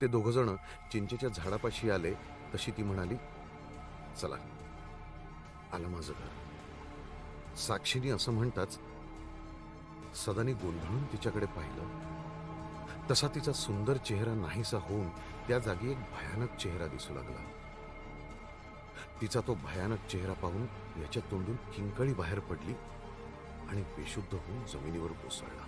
ते दोघंजण चिंचेच्या झाडापाशी आले तशी ती म्हणाली, चला, आलं माझं घर. साक्षीने असं म्हणताच सदाने गोंधळून तिच्याकडे पाहिलं. तसा तिचा सुंदर चेहरा नाहीसा होऊन त्या जागी एक भयानक चेहरा दिसू लागला. तिचा तो भयानक चेहरा पाहून याच्या तोंडून किंकाळी बाहेर पडली आणि बेशुद्ध होऊन जमिनीवर कोसळला.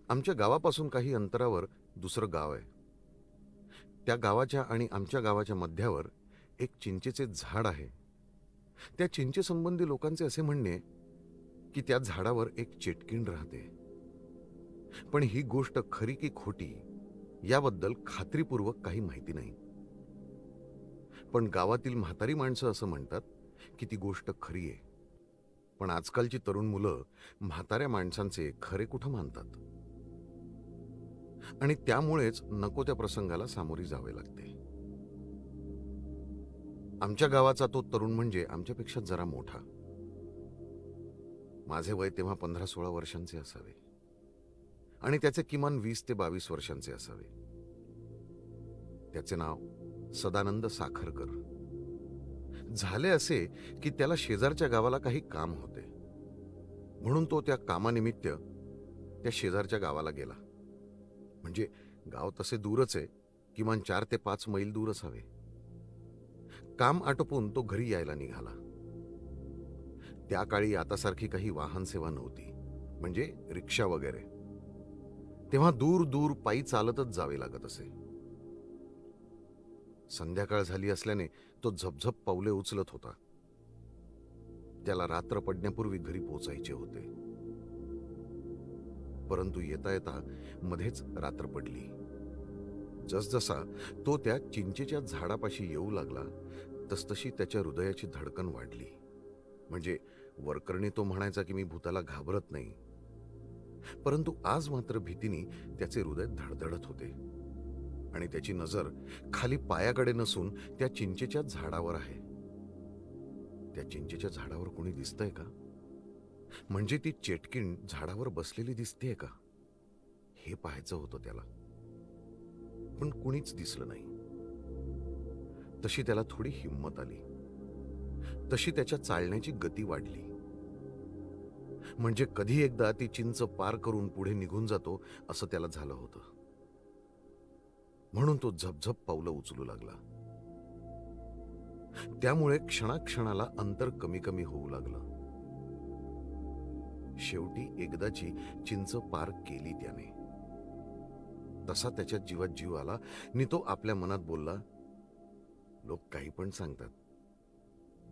आमच्या गावापासून काही अंतरावर दुसरं गाव आहे. त्या गावाच्या आणि आमच्या गावाच्या मध्यावर एक चिंचेचे झाड आहे. त्या चिंचेसंबंधी लोकांचे असे म्हणणे की त्या झाडावर एक चेटकीण राहते. पण ही गोष्ट खरी की खोटी याबद्दल खात्रीपूर्वक काही माहिती नाही. पण गावातील म्हातारी माणसं असं म्हणतात की ती गोष्ट खरी आहे. पण आजकालची तरुण मुलं म्हाताऱ्या माणसांचे खरे कुठं मानतात आणि त्यामुळेच नको त्या प्रसंगाला सामोरी जावे लागते. आमच्या गावाचा तो तरुण म्हणजे आमच्यापेक्षा जरा मोठा. माझे वय तेव्हा 15-16 वर्षांचे असावे आणि त्याचे किमान 20 ते 22 वर्षांचे असावे. त्याचे नाव सदानंद साखरकर. झाले असे की त्याला शेजारच्या गावाला काही काम होते म्हणून तो त्या कामानिमित्त त्या शेजारच्या गावाला गेला. म्हणजे गाव तसे दूरच आहे, किमान 4 ते 5 मैल दूर असावे. काम आटोपून तो घरी यायला निघाला. त्या काळी आतासारखी काही वाहन सेवा नव्हती, म्हणजे रिक्षा वगैरे. तेव्हा दूर दूर पायी चालतच जावे लागत असे. संध्याकाळ झाली असल्याने तो झपझप पावले उचलत होता. त्याला रात्र पडण्यापूर्वी घरी पोचायचे होते. परंतु येता येता मध्येच रात्र पडली. जसजसा तो त्या चिंचेच्या झाडापाशी येऊ लागला तसतशी त्याच्या हृदयाची धडकन वाढली. म्हणजे वरकरणी तो म्हणायचा की मी भूताला घाबरत नाही, परंतु आज मात्र भीतीने त्याचे हृदय धडधडत होते आणि त्याची नजर खाली पायाकडे नसून त्या चिंचेच्या झाडावर आहे. त्या चिंचेच्या झाडावर कोणी दिसतंय का? म्हणजे ती चेटकीण झाडावर बसलेली दिसतेय का? हे पाहायचं होतं त्याला. पण कुणीच दिसलं नाही. तशी त्याला थोडी हिंमत आली. तशी त्याच्या चालण्याची गती वाढली. म्हणजे कधी एकदा ती चिंच पार करून पुढे निघून जातो असं त्याला झालं होतं. म्हणून तो झपझप पावलं उचलू लागला. त्यामुळे क्षणाक्षणाला अंतर कमी कमी होऊ लागलं. शेवटी एकदाची चिंच पार केली त्याने. तसा त्याच्या जीवात जीव आला आणि तो आपल्या मनात बोलला, लोक काही पण सांगतात,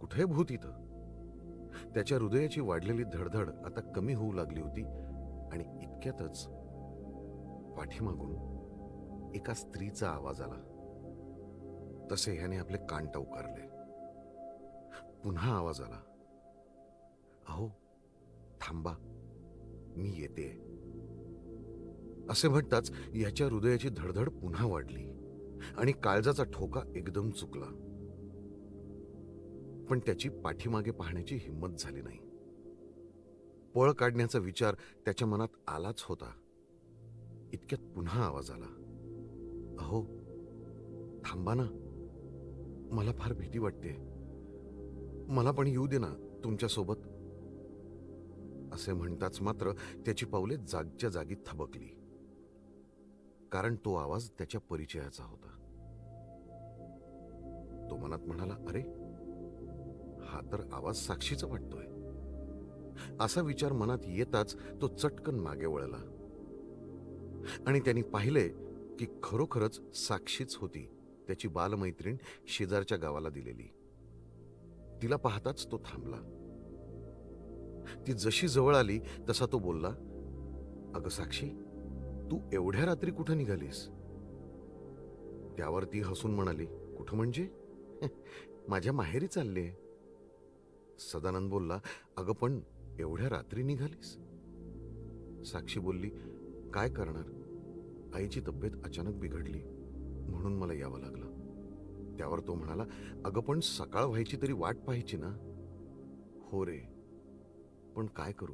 कुठे भूत इथं. त्याच्या हृदयाची वाढलेली धडधड आता कमी होऊ लागली होती आणि इतक्यातच पाठीमागून एका स्त्रीचा आवाज आला. तसे ह्याने आपले कान टवकारले. पुन्हा आवाज आला, अहो थांबा, मी येते. असे म्हणताच याच्या हृदयाची धडधड पुन्हा वाढली आणि काळजाचा ठोका एकदम चुकला. पण त्याची पाठीमागे पाहण्याची हिंमत झाली नाही. पळ काढण्याचा विचार त्याच्या मनात आलाच होता. इतक्यात पुन्हा आवाज आला, अहो थांबा ना, मला फार भीती वाटते, मला पण येऊ दे ना तुमच्यासोबत. असे म्हणताच मात्र त्याची पावले जागच्या जागी थबकली, कारण तो आवाज त्याच्या परिचयाचा होता. तो मनात म्हणाला, अरे हा तर आवाज साक्षीचा वाटतोय. असा विचार मनात येताच तो चटकन मागे वळला आणि त्यांनी पाहिले की खरोखरच साक्षीच होती, त्याची बालमैत्रीण शेजारच्या गावाला दिलेली. तिला पाहताच तो थांबला. ती जशी जवळ आली तसा तो बोलला, अगं साक्षी, तू एवढ्या रात्री कुठं निघालीस? त्यावर ती हसून म्हणाली, कुठं म्हणजे? माझ्या माहेरी चालले. सदानंद बोलला, अगं पण एवढ्या रात्री निघालीस? साक्षी बोलली, काय करणार, आईची तब्येत अचानक बिघडली म्हणून मला यावं लागलं. त्यावर तो म्हणाला, अगं पण सकाळ व्हायची तरी वाट पाहायची ना. हो रे, पण काय करू,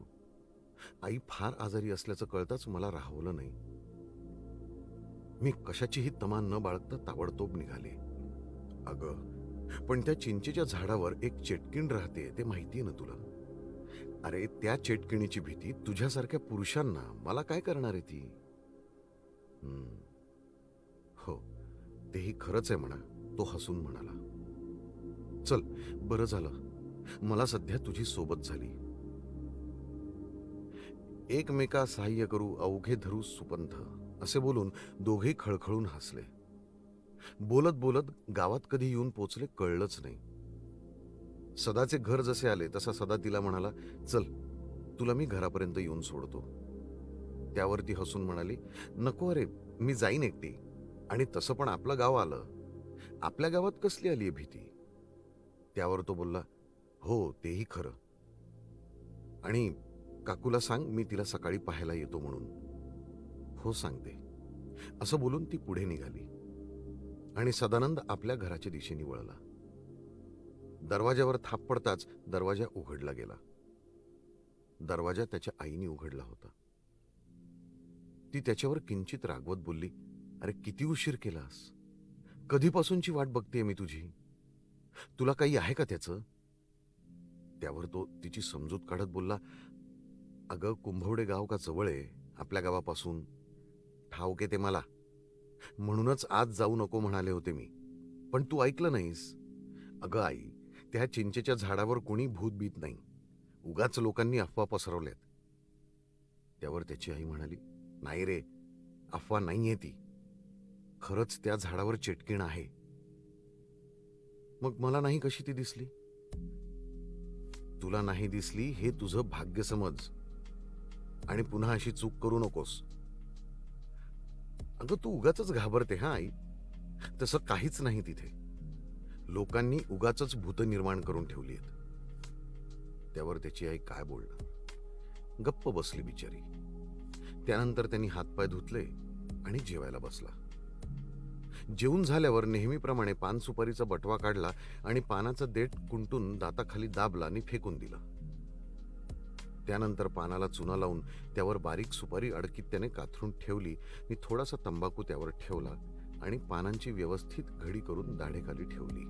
आई फार आजारी असल्याचं कळताच मला राहवलं नाही. मी कशाचीही तमा न बाळगता ताबडतोब निघाले. अगं पण त्या चिंचेच्या झाडावर एक चेटकीण राहते, ते माहितीये ना तुला. अरे त्या चेटकिणीची भीती तुझ्यासारख्या पुरुषांना, मला काय करणार आहे ती. "हं, हो, तेही खरंच आहे म्हणा," तो हसून म्हणाला. "चल, बरं झालं मला सध्या तुझी सोबत झाली. एकमेका सहाय्य करू अवघे धरू सुपंथ," असे बोलून दोघेही खळखळून हसले. बोलत बोलत गावात कधी येऊन पोचले कळलंच नाही. सदाचे घर जसे आले तसा सदा तिला म्हणाला, "चल, तुला मी घरापर्यंत येऊन सोडतो." त्यावर ती हसून म्हणाली, "नको अरे, मी जाईन एकटी. आणि तसं पण आपलं गाव आलं. आपल्या गावात कसली आली भीती." त्यावर तो बोलला, "हो, तेही खरं. आणि काकूला सांग मी तिला सकाळी पाहायला येतो म्हणून." "हो, सांगते," असं बोलून ती पुढे निघाली आणि सदानंद आपल्या घराच्या दिशेने वळला. दरवाजावर थाप पडताच दरवाजा उघडला गेला. दरवाजा त्याच्या आईने उघडला होता. ती त्याच्यावर किंचित रागवत बोलली, "अरे किती उशीर केलास? कधीपासूनची वाट बघतेय मी तुझी. तुला काही आहे का त्याचं?" त्यावर तो तिची समजूत काढत बोलला, "अगं कुंभवडे गाव का जवळ आहे आपल्या गावापासून? ठाऊक आहे ते मला. म्हणूनच आज जाऊ नको म्हणाले होते मी, पण तू ऐकलं नाहीस. अगं आई, त्या चिंचेच्या झाडावर कोणी भूतबीत नाही. उगाच लोकांनी अफवा पसरवल्यात." त्यावर त्याची आई म्हणाली, "नाही रे, अफवा नाहीये ती. खरंच त्या झाडावर चेटकीण आहे." "मग मला नाही कशी ती दिसली?" "तुला नाही दिसली हे तुझं भाग्य समज आणि पुन्हा अशी चूक करू नकोस." "अगं तू उगाचच घाबरते हा आई. तसं काहीच नाही तिथे. लोकांनी उगाचच भूत निर्माण करून ठेवली आहेत." त्यावर त्याची आई काय बोलणार, गप्प बसली बिचारी. त्यानंतर त्यांनी हातपाय धुतले आणि जेवायला बसला. जेवून झाल्यावर नेहमीप्रमाणे पान सुपारीचा बटवा काढला आणि पानाचा देठ कुंटून दाताखाली दाबला आणि फेकून दिला. त्यानंतर पानाला चुना लावून त्यावर बारीक सुपारी अडकीत त्याने काथरून ठेवली आणि थोडासा तंबाखू त्यावर ठेवला आणि पानांची व्यवस्थित घडी करून दाढेखाली ठेवली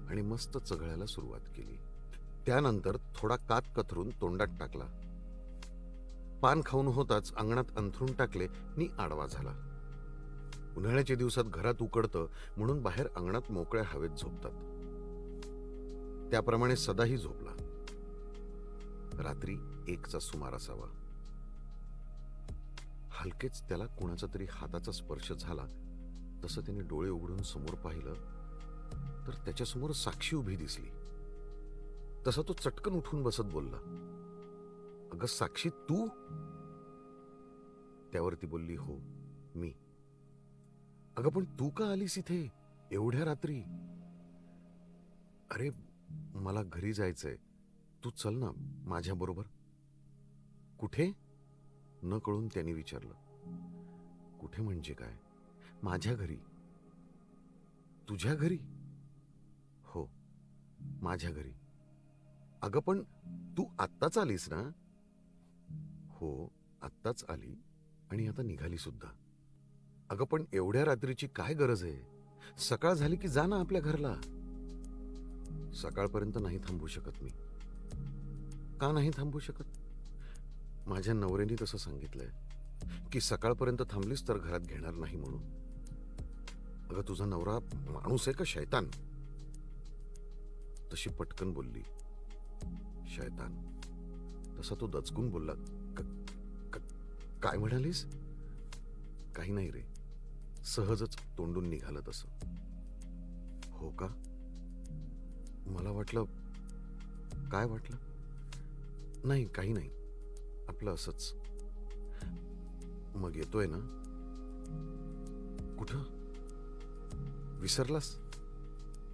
आणि मस्त चघळायला सुरुवात केली. त्यानंतर थोडा कात कथरून तोंडात टाकला. पान खाऊन होताच अंगणात अंथरून टाकले आणि आडवा झाला. उन्हाळ्याच्या दिवसात घरात उकडतं म्हणून बाहेर अंगणात मोकळ्या हवेत झोपतात. त्याप्रमाणे सदाही झोपला. रात्री 1चा सुमार असावा. हलकेच त्याला कुणाचा तरी हाताचा स्पर्श झाला. तसं त्याने डोळे उघडून समोर पाहिलं तर त्याच्यासमोर साक्षी उभी दिसली. तसा तो चटकन उठून बसत बोलला, "अगं साक्षी, तू?" त्यावर ती बोलली, "हो, मी." "अगं पण तू का आलीस इथे एवढ्या रात्री?" "अरे मला घरी जायचंय, तू चल ना माझ्या बरोबर." "कुठे?" न कळून त्यांनी विचारलं. "कुठे म्हणजे काय? माझ्या घरी." "तुझ्या घरी?" "हो, माझ्या घरी." "अगं पण तू आत्ताच आलीस ना?" "हो, आत्ताच आली आणि आता निघाली सुद्धा." "अगं पण एवढ्या रात्रीची काय गरज आहे? सकाळ झाली की जा ना आपल्या घरला." "सकाळपर्यंत नाही थांबू शकत मी." "का नाही थांबू शकत?" "माझ्या नवऱ्याने तसं सांगितलंय की सकाळपर्यंत थांबलीस तर घरात घेणार नाही म्हणून." "अगं तुझा नवरा माणूस आहे का शैतान?" तशी पटकन बोलली, "शैतान." तसा तो दचकून बोलला, "क- क- काय म्हणालीस?" "काही नाही रे, सहजच तोंडून निघालं तसं." "हो का? मला वाटलं." "काय वाटलं?" "नाही, काही नाही, आपलं असंच." "मग येतोय ना?" "कुठं? विसरलास?"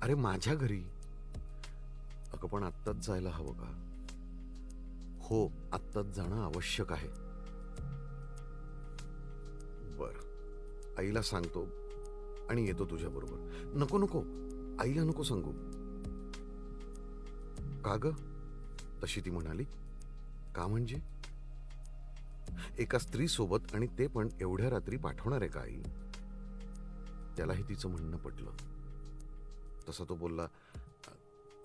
"अरे माझ्या घरी." "अगं पण आत्ताच जायला हवं का?" "हो, आत्ताच जाणं आवश्यक आहे." "बर, आईला सांगतो आणि येतो तुझ्याबरोबर. नको नको, आईला नको सांगू. का ग? तशी ती म्हणाली. का म्हणजे? एका स्त्री सोबत, आणि ते पण एवढ्या रात्री पाठवणार आहे का आई? त्यालाही तिचं म्हणणं पटलं. तसा तो बोलला,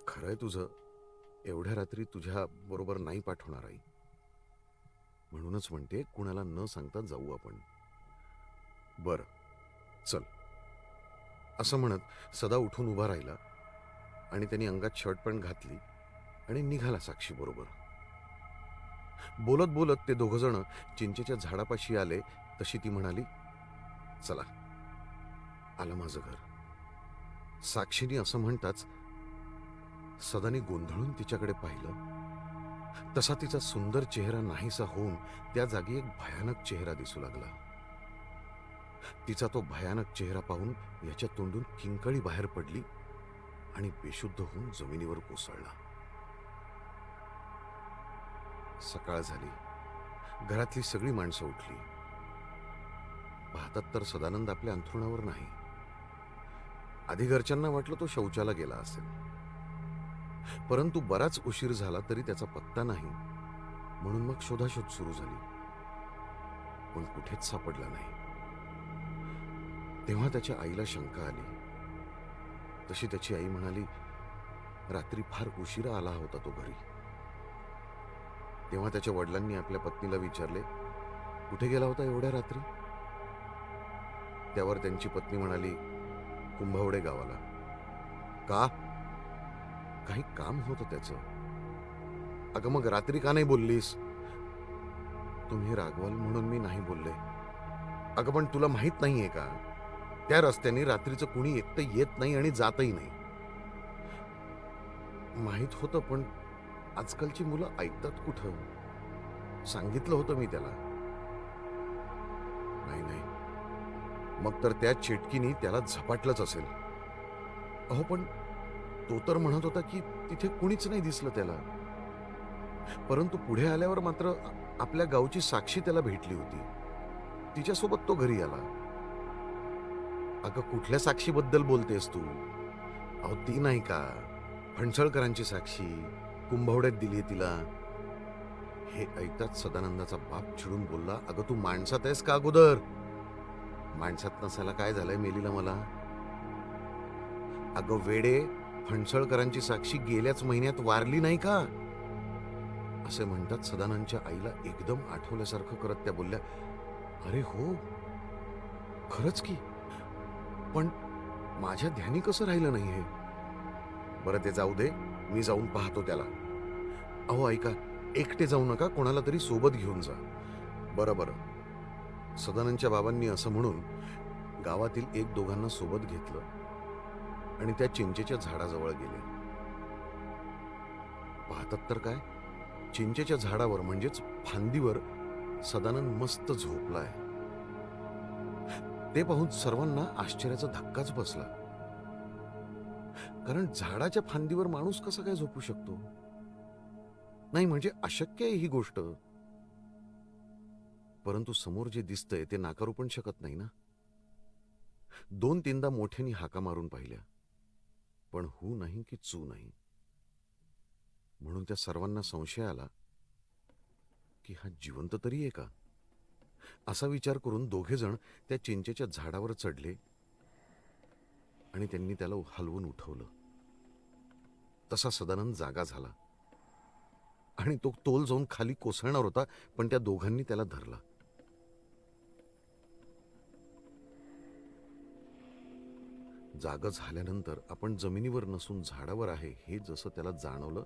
खरंय तुझं, एवढ्या रात्री तुझ्या बरोबर नाही पाठवणार आई. म्हणूनच म्हणते कुणाला न सांगता जाऊ आपण. बर, चल. असं म्हणत सदा उठून उभा राहिला आणि त्यांनी अंगात शर्ट पॅन्ट घातली आणि निघाला साक्षी बरोबर. बोलत बोलत ते दोघ जण चिंचेच्या झाडापाशी आले तशी ती म्हणाली, चला, आलं माझं घर. साक्षीने असं म्हणताच सदाने गोंधळून तिच्याकडे पाहिलं. तसा तिचा सुंदर चेहरा नाहीसा होऊन त्या जागी एक भयानक चेहरा दिसू लागला. तिचा तो भयानक चेहरा पाहून याच्या तोंडून किंकाळी बाहेर पडली आणि बेशुद्ध होऊन जमिनीवर कोसळला. सकाळ झाली. घरातली सगळी माणसं उठली. पाहतात तर सदानंद आपल्या अंथरुणावर नाही. आधी घरच्यांना वाटलं तो शौचाला गेला असेल, परंतु बराच उशीर झाला तरी त्याचा पत्ता नाही. म्हणून मग शोधाशोध सुरू झाली, पण कुठेच सापडला नाही. तेव्हा त्याच्या आईला शंका आली. तशी त्याची आई म्हणाली, रात्री फार उशिरा आला होता तो घरी. तेव्हा त्याच्या वडिलांनी आपल्या पत्नीला विचारले, कुठे गेला होता एवढ्या रात्री? त्यावर त्यांची पत्नी म्हणाली, कुंभवडे गावाला. का? काही काम होतं त्याचं. अगं मग रात्री का नाही बोललीस? तुम्ही रागवाल म्हणून मी नाही बोलले. अगं पण तुला माहित नाहीये का, त्या रस्त्याने रात्रीचं कुणी एकटं येत नाही आणि जातही नाही. माहित होतं, पण आजकालची मुलं ऐकतात कुठं. सांगितलं होतं मी त्याला. नाही नाही, मग तर त्या चिटकीनी त्याला झपाटलंच असेल. अहो पण तो तर म्हणत होता की तिथे कुणीच नाही दिसलं त्याला. परंतु पुढे आल्यावर मात्र आपल्या गावची साक्षी त्याला भेटली होती. तिच्यासोबत तो घरी आला. अगं कुठल्या साक्षीबद्दल बोलतेस तू? अहो ती नाही का, फणसळकरांची साक्षी, कुंभवड्यात दिली तिला. हे ऐकताच सदानंदाचा बाप चिडून बोलला, अगं तू माणसात आहेस का अगोदर? माणसात नसायला काय झालंय मेलीला मला? अगं वेडे, फणसळकरांची साक्षी गेल्याच महिन्यात वारली नाही का? असे म्हणतात सदानंदच्या आईला एकदम आठवल्यासारखं करत त्या बोलल्या, अरे हो, खरंच की. पण माझ्या ध्यानी कसं राहिलं नाही हे? बरं ते जाऊ दे, मी जाऊन पाहतो त्याला. अहो ऐका, एकटे जाऊ नका, कोणाला तरी सोबत घेऊन जा. बरं बरं. सदानंदच्या बाबांनी असं म्हणून गावातील एक दोघांना सोबत घेतलं आणि त्या चिंचेच्या झाडाजवळ गेले. पाहतात तर काय, चिंचेच्या झाडावर म्हणजेच फांदीवर सदानंद मस्त झोपलाय. ते पाहून सर्वांना आश्चर्याचा धक्काच बसला. कारण झाडाच्या फांदीवर माणूस कसा काय झोपू शकतो? नाही म्हणजे अशक्य आहे ही गोष्ट. परंतु समोर जे दिसतंय ते नाकारू पण शकत नाही ना. 2-3दा मोठ्यानी हाका मारून पाहिल्या, पण हू नाही की चू नाही. म्हणून त्या सर्वांना संशय आला की हा जिवंत तरी आहे का. असा विचार करून दोघे जण त्या चिंचेच्या झाडावर चढले आणि त्यांनी त्याला हलवून उठवलं. तसा सदानंद जागा झाला आणि तो तोल जाऊन खाली कोसळणार होता, पण त्या दोघांनी त्याला धरला. जाग झाल्यानंतर आपण जमिनीवर नसून झाडावर आहे हे जसं त्याला जाणवलं,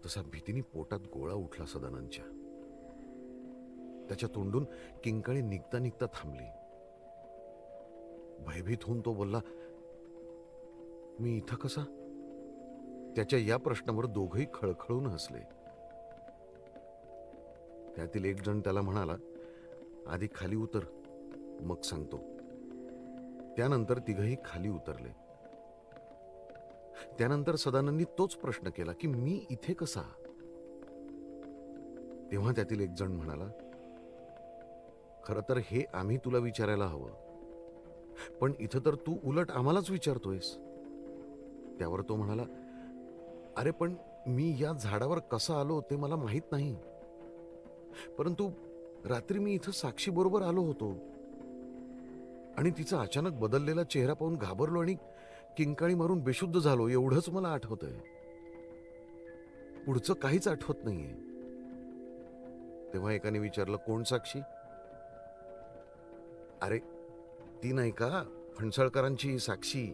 तसा भीतीने पोटात गोळा उठला सदानंदच्या. त्याच्या तोंडून किंकाळी निघता निघता थांबली. भयभीत होऊन तो बोलला, मी इथं कसा? त्याच्या या प्रश्नावर दोघही खळखळून हसले. त्यातील एक जण त्याला म्हणाला, आधी खाली उतर, मग सांगतो. त्यानंतर तिघही खाली उतरले. त्यानंतर सदानंदनी तोच प्रश्न केला की मी इथे कसा? तेव्हा त्यातील एक जण म्हणाला, खरं तर हे आम्ही तुला विचारायला हवं. पण इथं तर तू उलट आम्हालाच विचारतोयस. त्यावर तो म्हणाला, अरे पण मी या झाडावर कसा आलो ते मला माहित नाही. परंतु रात्री मी इथं साक्षी बरोबर आलो होतो आणि तिचा अचानक बदललेला चेहरा पाहून घाबरलो आणि किंकाळी मारून बेशुद्ध झालो, एवढंच मला आठवतंय. पुढचं काहीच आठवत नाहीये. तेव्हा एकाने विचारलं, कोण साक्षी? अरे ती नाही का, फणसळकरांची साक्षी,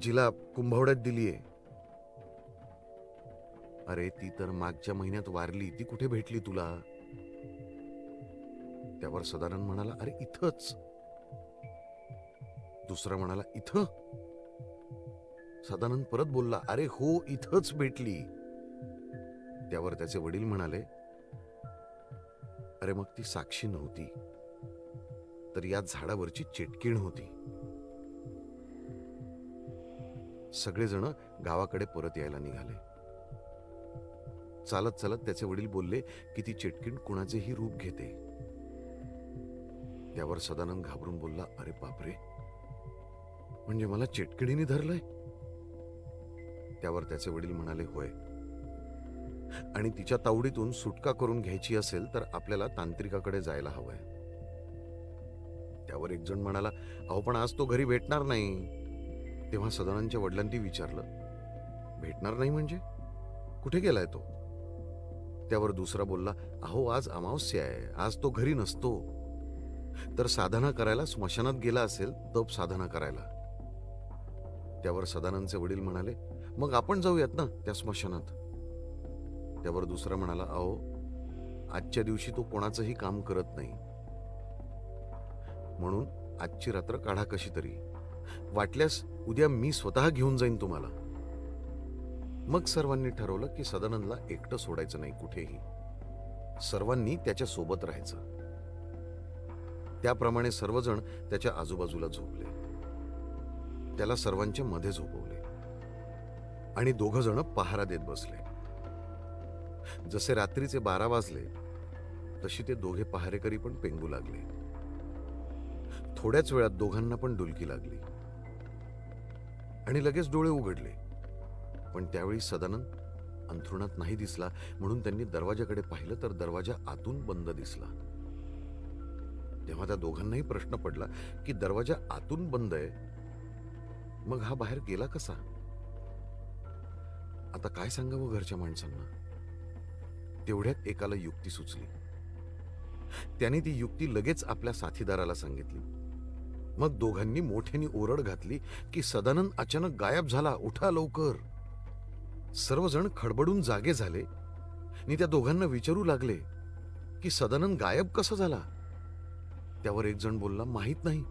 जिला कुंभवड्यात दिलीये. अरे ती तर मागच्या महिन्यात वारली, ती कुठे भेटली तुला? त्यावर सदानंद म्हणाला, अरे इथंच. दुसरा म्हणाला, इथं? सदानंद परत बोलला, अरे हो इथंच भेटली. त्यावर त्याचे वडील म्हणाले, अरे मग ती साक्षी नव्हती, तर या झाडावरची चेटकीण होती. सगळेजण गावाकडे परत यायला निघाले. चालत चालत त्याचे वडील बोलले की ती चेटकीण कुणाचेही रूप घेते. त्यावर सदानंद घाबरून बोलला, अरे बापरे, म्हणजे मला चेटकिणीने धरलंय? त्यावर त्याचे वडील म्हणाले, होय, आणि तिच्या तावडीतून सुटका करून घ्यायची असेल तर आपल्याला तांत्रिकाकडे जायला हवंय. त्यावर एक जण म्हणाला, अहो पण आज तो घरी भेटणार नाही. तेव्हा सदानंदच्या वडिलांनी विचारलं, भेटणार नाही म्हणजे? कुठे गेलाय तो? त्यावर दुसरा बोलला, अहो आज अमावस्या आहे, आज तो घरी नसतो, तर साधना करायला स्मशानात गेला असेल, तप साधना करायला. त्यावर सदानंदचे वडील म्हणाले, मग आपण जाऊयात ना त्या स्मशानात. त्यावर दुसरा म्हणाला, अहो आजच्या दिवशी तो कोणाचंही काम करत नाही, म्हणून आजची रात्र काढा कशी तरी. वाटल्यास उद्या मी स्वतः घेऊन जाईन तुम्हाला. मग सर्वांनी ठरवलं की सदानंदला एकटं सोडायचं नाही कुठेही, सर्वांनी त्याच्या सोबत राहायचं. त्याप्रमाणे सर्वजण त्याच्या आजूबाजूला झोपले. त्याला सर्वांच्या मध्ये झोपवले आणि दोघ जण पहारा देत बसले. जसे रात्रीचे 12 वाजले तशी ते दोघे पहारेकरी पण पेंगू लागले. थोड्याच वेळात दोघांना पण डुलकी लागली आणि लगेच डोळे उघडले. पण त्यावेळी सदानंद अंथरुणात नाही दिसला, म्हणून त्यांनी दरवाजाकडे पाहिलं तर दरवाजा आतून बंद दिसला. तेव्हा त्या दोघांनाही प्रश्न पडला की दरवाजा आतून बंद आहे, मग हा बाहेर गेला कसा? आता काय सांगावं घरच्या माणसांना? तेवढ्यात एकाला युक्ती सुचली. त्याने ती युक्ती लगेच आपल्या साथीदाराला सांगितली. मग दोघांनी मोठ्याने ओरड घातली की सदानंद अचानक गायब झाला, उठा लवकर. सर्वजण खडबडून जागे झाले आणि त्या दोघांना विचारू लागले की सदानंद गायब कसा झाला? त्यावर एक जण बोलला, माहित नाही.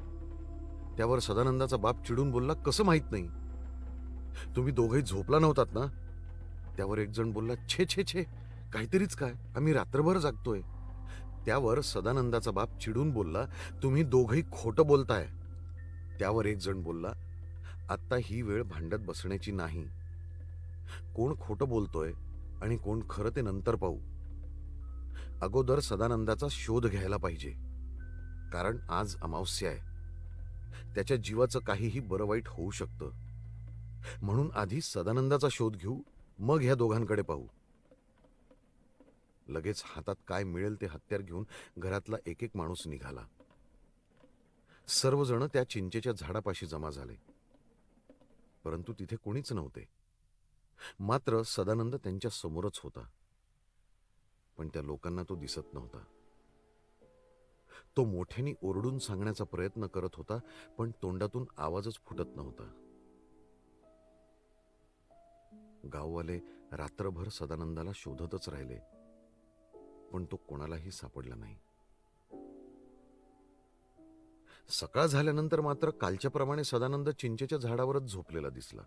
त्यावर सदानंदाचा बाप चिडून बोलला, कसं माहित नाही? तुम्ही दोघेही झोपला नव्हतात ना? त्यावर एक जण बोलला, छे छे छे, काहीतरीच काय, आम्ही रात्रभर जागतोय. त्यावर सदानंदाचा बाप चिडून बोलला, तुम्ही दोघेही खोटं बोलताय. त्यावर एक जण बोलला, आता ही वेळ भांडत बसण्याची नाही. कोण खोटं बोलतोय आणि कोण खरं ते नंतर पाहू. अगोदर सदानंदाचा शोध घ्यायला पाहिजे, कारण आज अमावस्या आहे. त्याच्या जीवाचं काहीही बरं वाईट होऊ शकतं. म्हणून आधी सदानंदाचा शोध घेऊ, मग ह्या दोघांकडे पाहू. लगेच हातात काय मिळेल ते हत्यार घेऊन घरातला एक एक माणूस निघाला. सर्वजण त्या चिंचेच्या झाडापाशी जमा झाले, परंतु तिथे कोणीच नव्हते. मात्र सदानंद त्यांच्या समोरच होता, पण त्या लोकांना तो दिसत नव्हता. तो मोठ्याने ओरडून सांगण्याचा प्रयत्न करत होता, पण तोंडातून आवाजच फुटत नव्हता. गाववाले रात्रभर सदानंदाला शोधतच राहिले, पण तो कोणालाही सापडला नाही. सकाळ झाल्यानंतर मात्र कालच्या प्रमाणे सदानंद चिंचेच्या झाडावरच झोपलेला दिसला.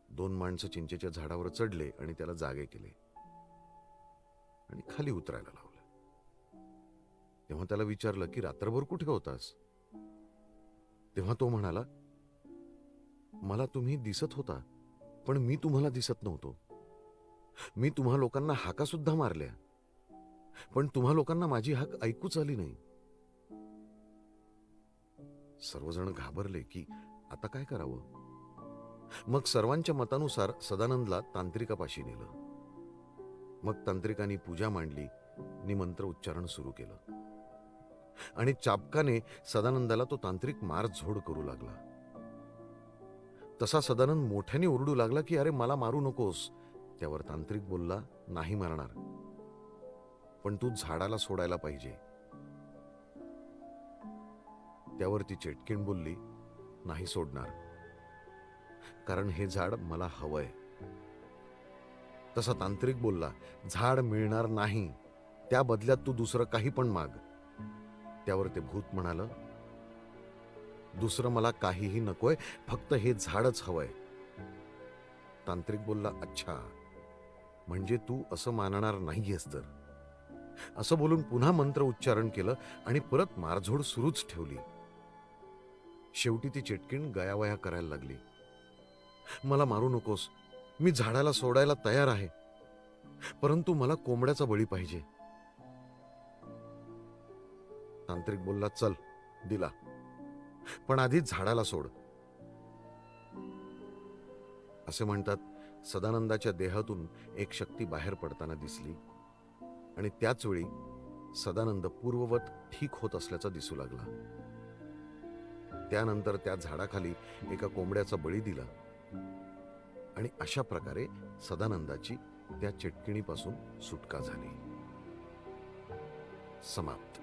2 माणसं चिंचेच्या झाडावर चढले आणि त्याला जागे केले आणि खाली उतरायला लावले. तेव्हा त्याला विचारलं की रात्रभर कुठे होतास? तेव्हा तो म्हणाला, मला तुम्ही दिसत होता, पण मी तुम्हाला दिसत नव्हतो. मी तुम्हा लोकांना हाका सुद्धा मारल्या, पण तुम्हा लोकांना माझी हाक ऐकूच आली नाही. सर्वजण घाबरले की आता काय करावं. मग सर्वांच्या मतानुसार सदानंदला तांत्रिकापाशी नेलं. मग तांत्रिकांनी पूजा मांडली आणि मंत्र उच्चारण सुरू केलं. आणि चाबकाने सदानंदाला तो तांत्रिक मारझोड करू लागला. तसा सदानंद मोठ्याने ओरडू लागला की अरे मला मारू नकोस. त्यावर तांत्रिक बोलला, नाही मारणार, पण तू झाडाला सोडायला पाहिजे. त्यावर ती चेटकीण बोलली, नाही सोडणार, कारण हे झाड मला हवंय. तसा तांत्रिक बोलला, झाड मिळणार नाही, त्या बदल्यात तू दुसरं काही पण माग. त्यावर ते भूत म्हणालं, दुसरं मला काहीही नकोय, फक्त हे झाडच हवंय. तांत्रिक बोलला, अच्छा, म्हणजे तू असं मानणार नाहीयेस तर. असं बोलून पुन्हा मंत्र उच्चारण केलं आणि परत मारझोड सुरूच ठेवली. शेवटी ती चिटकीण गयावया करायला लागली. मला मारू नकोस, मी झाडाला सोडायला तयार आहे, परंतु मला कोंबड्याचा बळी पाहिजे. तांत्रिक बोलला, चल दिला, पण आधी झाडाला सोड. असे म्हणतात, सदानंदाच्या देहातून एक शक्ती बाहेर पडताना दिसली आणि त्याच वेळी सदानंद पूर्ववत ठीक होत असल्याचा दिसू लागला. त्यानंतर त्या झाडाखाली एका कोंबड्याचा बळी दिला आणि अशा प्रकारे सदानंदाची त्या चिटकिणीपासून सुटका झाली. समाप्त.